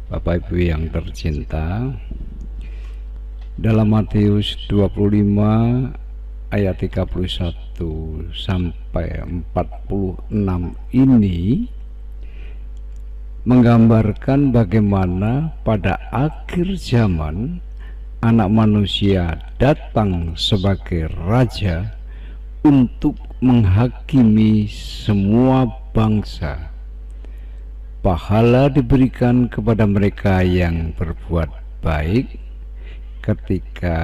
Bapak Ibu yang tercinta, dalam Matius 25 ayat 31 sampai 46 ini menggambarkan bagaimana pada akhir zaman Anak Manusia datang sebagai Raja untuk menghakimi semua bangsa. Pahala diberikan kepada mereka yang berbuat baik ketika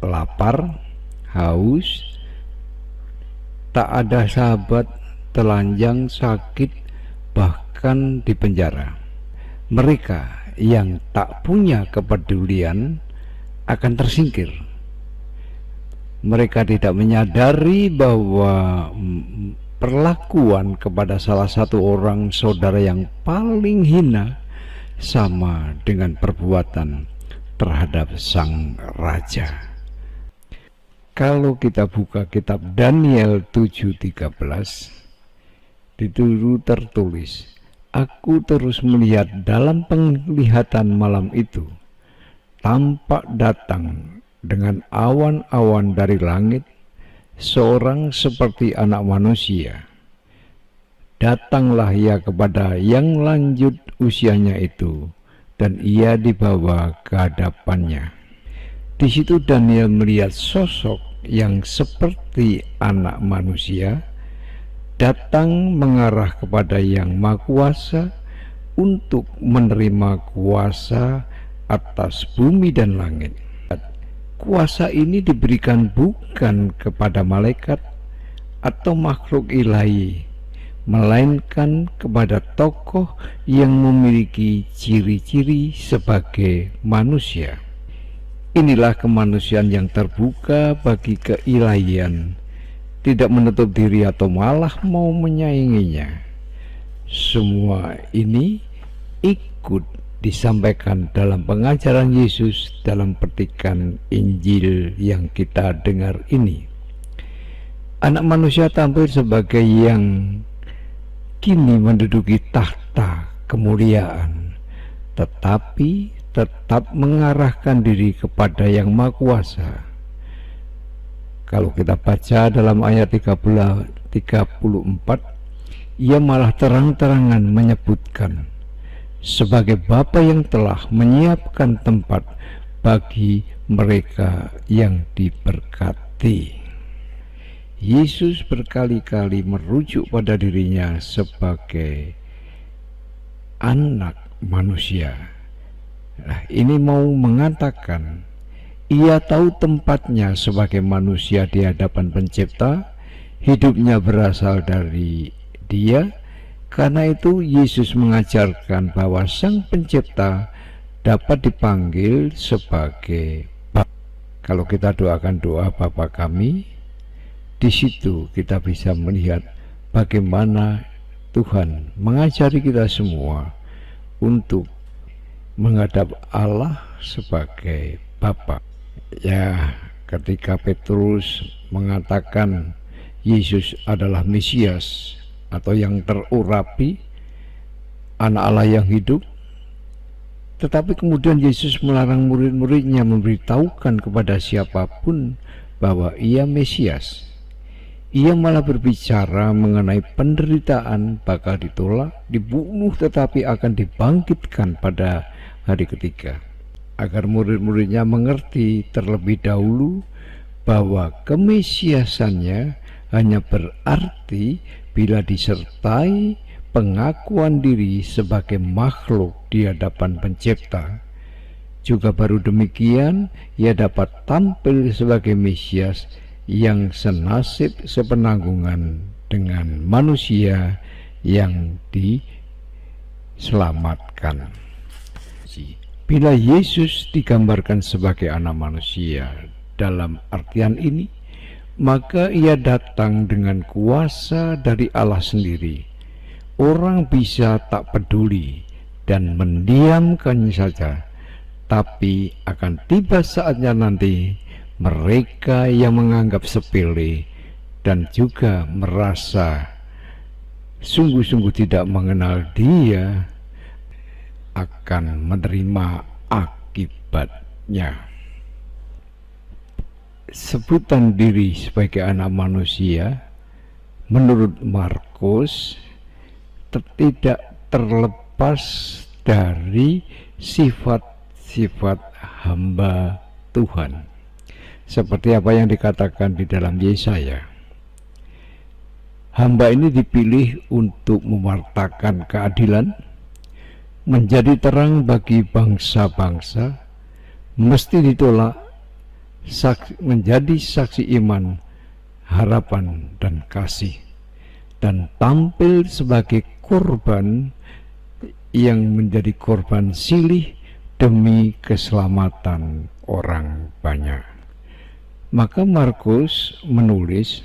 lapar, haus, tak ada sahabat, telanjang, sakit, bahkan di penjara. Mereka yang tak punya kepedulian akan tersingkir. Mereka tidak menyadari bahwa perlakuan kepada salah satu orang saudara yang paling hina sama dengan perbuatan terhadap sang raja. Kalau kita buka kitab Daniel 7:13, di situ tertulis, "Aku terus melihat dalam penglihatan malam itu, tampak datang dengan awan-awan dari langit seorang seperti Anak Manusia. Datanglah ia kepada yang lanjut usianya itu, dan ia dibawa ke hadapannya." Di situ Daniel melihat sosok yang seperti Anak Manusia datang mengarah kepada Yang Maha Kuasa untuk menerima kuasa atas bumi dan langit. Kuasa ini diberikan bukan kepada malaikat atau makhluk ilahi, melainkan kepada tokoh yang memiliki ciri-ciri sebagai manusia. Inilah kemanusiaan yang terbuka bagi keilahian, tidak menutup diri atau malah mau menyainginya. Semua ini ikut disampaikan dalam pengajaran Yesus dalam petikan Injil yang kita dengar ini. Anak Manusia tampil sebagai yang kini menduduki tahta kemuliaan, tetapi tetap mengarahkan diri kepada Yang Maha Kuasa. Kalau kita baca dalam ayat 34, ia malah terang-terangan menyebutkan, sebagai Bapa yang telah menyiapkan tempat bagi mereka yang diberkati. Yesus berkali-kali merujuk pada dirinya sebagai Anak Manusia. Nah, ini mau mengatakan ia tahu tempatnya sebagai manusia di hadapan Pencipta, hidupnya berasal dari Dia. Karena itu Yesus mengajarkan bahwa Sang Pencipta dapat dipanggil sebagai Bapa. Kalau kita doakan doa Bapa kami, di situ kita bisa melihat bagaimana Tuhan mengajari kita semua untuk menghadap Allah sebagai Bapa. Ya, ketika Petrus mengatakan Yesus adalah Mesias atau yang terurapi, Anak Allah yang hidup, tetapi kemudian Yesus melarang murid-muridnya memberitahukan kepada siapapun bahwa ia Mesias. Ia malah berbicara mengenai penderitaan, bakal ditolak, dibunuh, tetapi akan dibangkitkan pada hari ketiga, agar murid-muridnya mengerti terlebih dahulu bahwa kemesiasannya hanya berarti bila disertai pengakuan diri sebagai makhluk di hadapan Pencipta. Juga baru demikian ia dapat tampil sebagai Mesias yang senasib sepenanggungan dengan manusia yang diselamatkan. Bila Yesus digambarkan sebagai Anak Manusia dalam artian ini, maka ia datang dengan kuasa dari Allah sendiri. Orang bisa tak peduli dan mendiamkannya saja, tapi akan tiba saatnya nanti mereka yang menganggap sepele dan juga merasa sungguh-sungguh tidak mengenal Dia akan menerima akibatnya. Sebutan diri sebagai anak manusia menurut Markus tidak terlepas dari sifat-sifat hamba Tuhan, seperti apa yang dikatakan di dalam Yesaya. Hamba ini dipilih untuk mewartakan keadilan, menjadi terang bagi bangsa-bangsa, mesti ditolak, menjadi saksi iman, harapan, dan kasih, dan tampil sebagai korban yang menjadi korban silih demi keselamatan orang banyak. Maka Markus menulis,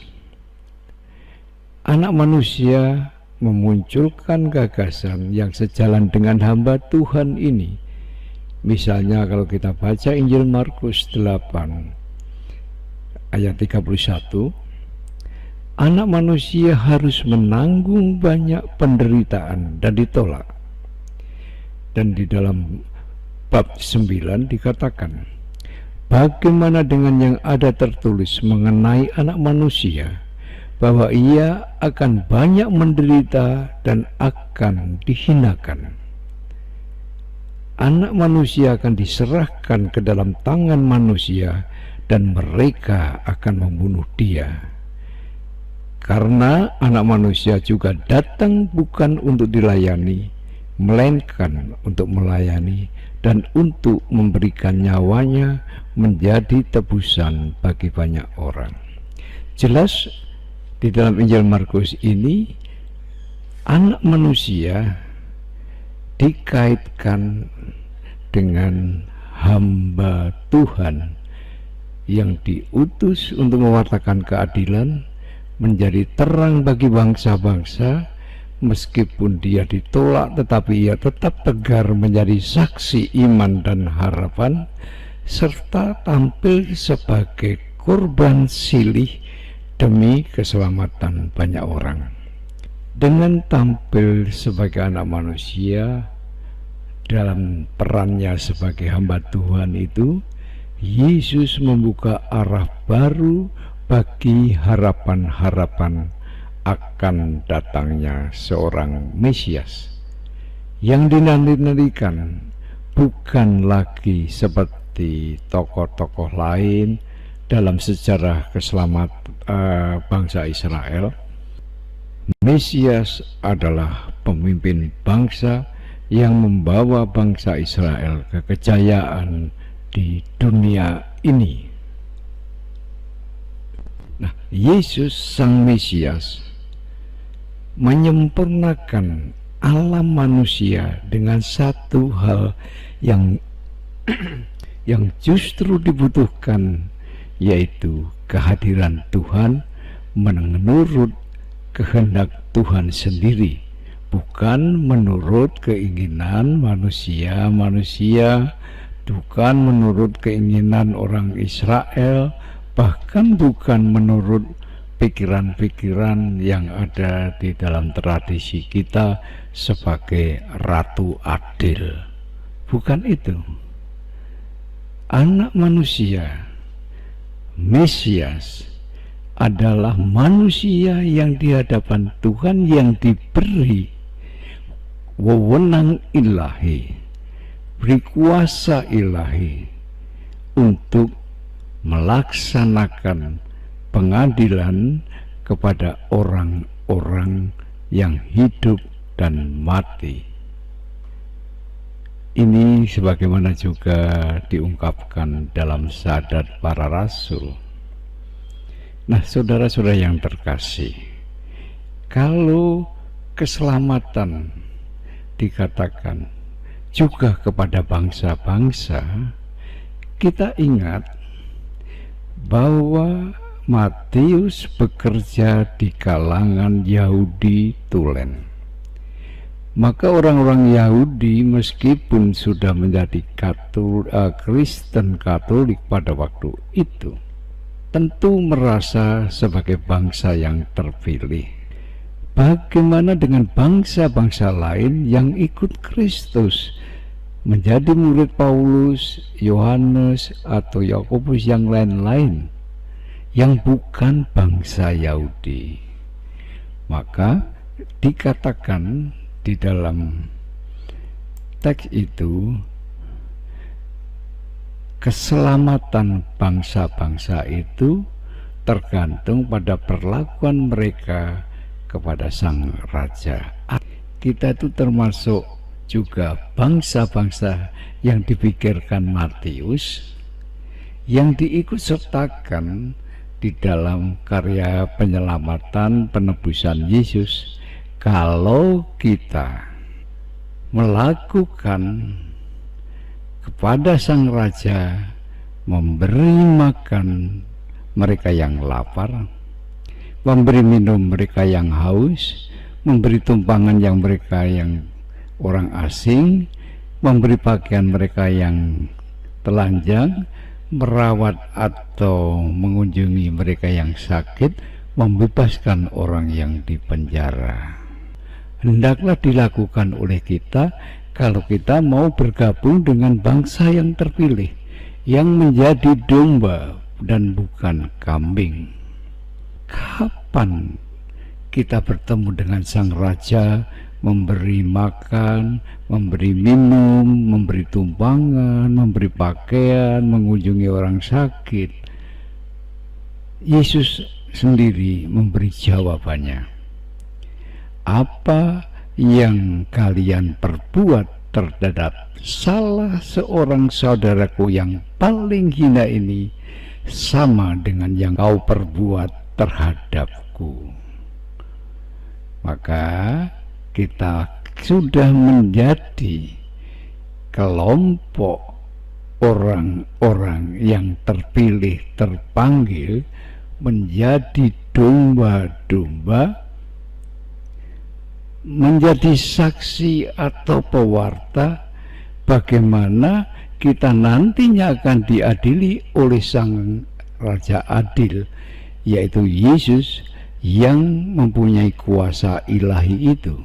anak manusia memunculkan gagasan yang sejalan dengan hamba Tuhan ini. Misalnya kalau kita baca Injil Markus 8 ayat 31, anak manusia harus menanggung banyak penderitaan dan ditolak. Dan di dalam bab 9 dikatakan, bagaimana dengan yang ada tertulis mengenai anak manusia, bahwa ia akan banyak menderita dan akan dihinakan. Anak manusia akan diserahkan ke dalam tangan manusia dan mereka akan membunuh dia. Karena anak manusia juga datang bukan untuk dilayani, melainkan untuk melayani dan untuk memberikan nyawanya menjadi tebusan bagi banyak orang. Jelas di dalam Injil Markus ini anak manusia dikaitkan dengan hamba Tuhan yang diutus untuk mewartakan keadilan, menjadi terang bagi bangsa-bangsa. Meskipun dia ditolak, tetapi ia tetap tegar menjadi saksi iman dan harapan, serta tampil sebagai korban silih demi keselamatan banyak orang. Dengan tampil sebagai anak manusia dalam perannya sebagai hamba Tuhan itu, Yesus membuka arah baru bagi harapan-harapan akan datangnya seorang Mesias yang dinanti-nantikan, bukan lagi seperti tokoh-tokoh lain dalam sejarah bangsa Israel. Mesias adalah pemimpin bangsa yang membawa bangsa Israel ke kejayaan di dunia ini. Nah, Yesus sang Mesias menyempurnakan alam manusia dengan satu hal yang yang justru dibutuhkan, yaitu kehadiran Tuhan menurut kehendak Tuhan sendiri, bukan menurut keinginan manusia, bukan menurut keinginan orang Israel, bahkan bukan menurut pikiran-pikiran yang ada di dalam tradisi kita sebagai ratu adil. Bukan itu. Anak manusia, Mesias, adalah manusia yang di hadapan Tuhan, yang diberi wewenang ilahi, beri kuasa ilahi untuk melaksanakan pengadilan kepada orang-orang yang hidup dan mati. Ini sebagaimana juga diungkapkan dalam Syahadat Para Rasul. Nah, saudara-saudara yang terkasih, kalau keselamatan dikatakan juga kepada bangsa-bangsa, kita ingat bahwa Matius bekerja di kalangan Yahudi tulen. Maka orang-orang Yahudi meskipun sudah menjadi Kristen Katolik pada waktu itu, tentu merasa sebagai bangsa yang terpilih. Bagaimana dengan bangsa-bangsa lain yang ikut Kristus, menjadi murid Paulus, Yohanes, atau Yakobus yang lain-lain yang bukan bangsa Yahudi. Maka dikatakan di dalam teks itu, keselamatan bangsa-bangsa itu tergantung pada perlakuan mereka kepada sang raja. Kita itu termasuk juga bangsa-bangsa yang dipikirkan Matius, yang diikut sertakan di dalam karya penyelamatan penebusan Yesus. Kalau kita melakukan kepada sang raja, memberi makan mereka yang lapar, memberi minum mereka yang haus, memberi tumpangan yang mereka yang orang asing, memberi pakaian mereka yang telanjang, merawat atau mengunjungi mereka yang sakit, membebaskan orang yang dipenjara. Hendaklah dilakukan oleh kita kalau kita mau bergabung dengan bangsa yang terpilih, yang menjadi domba dan bukan kambing. Kapan kita bertemu dengan sang raja, memberi makan, memberi minum, memberi tumpangan, memberi pakaian, mengunjungi orang sakit? Yesus sendiri memberi jawabannya. Apa yang kalian perbuat terhadap salah seorang saudaraku yang paling hina ini, sama dengan yang kau perbuat terhadapku. Maka kita sudah menjadi kelompok orang-orang yang terpilih, terpanggil menjadi domba-domba, menjadi saksi atau pewarta bagaimana kita nantinya akan diadili oleh sang Raja Adil, yaitu Yesus, yang mempunyai kuasa ilahi itu,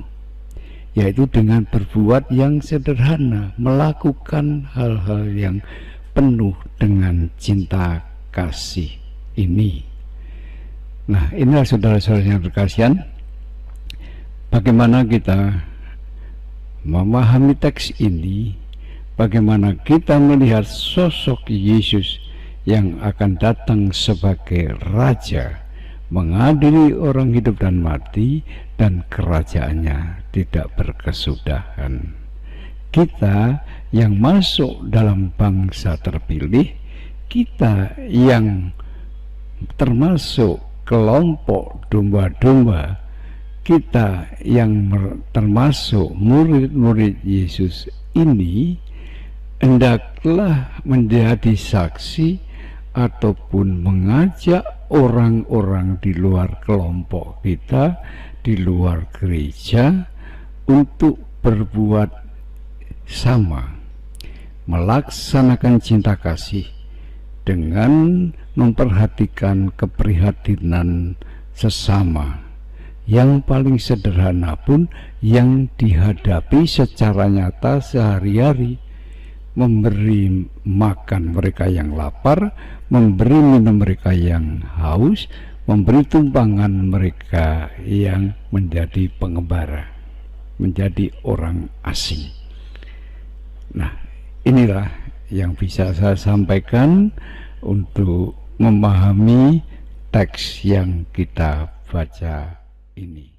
yaitu dengan berbuat yang sederhana, melakukan hal-hal yang penuh dengan cinta kasih ini. Nah, inilah saudara-saudara yang berkasihan, bagaimana kita memahami teks ini, bagaimana kita melihat sosok Yesus yang akan datang sebagai Raja, mengadili orang hidup dan mati, dan kerajaannya tidak berkesudahan. Kita yang masuk dalam bangsa terpilih, kita yang termasuk kelompok domba-domba, kita yang termasuk murid-murid Yesus ini, hendaklah menjadi saksi ataupun mengajak orang-orang di luar kelompok kita, di luar gereja, untuk berbuat sama, melaksanakan cinta kasih dengan memperhatikan keprihatinan sesama, yang paling sederhana pun yang dihadapi secara nyata sehari-hari. Memberi makan mereka yang lapar, memberi minum mereka yang haus, memberi tumpangan mereka yang menjadi pengembara, menjadi orang asing. Nah, inilah yang bisa saya sampaikan untuk memahami teks yang kita baca ini.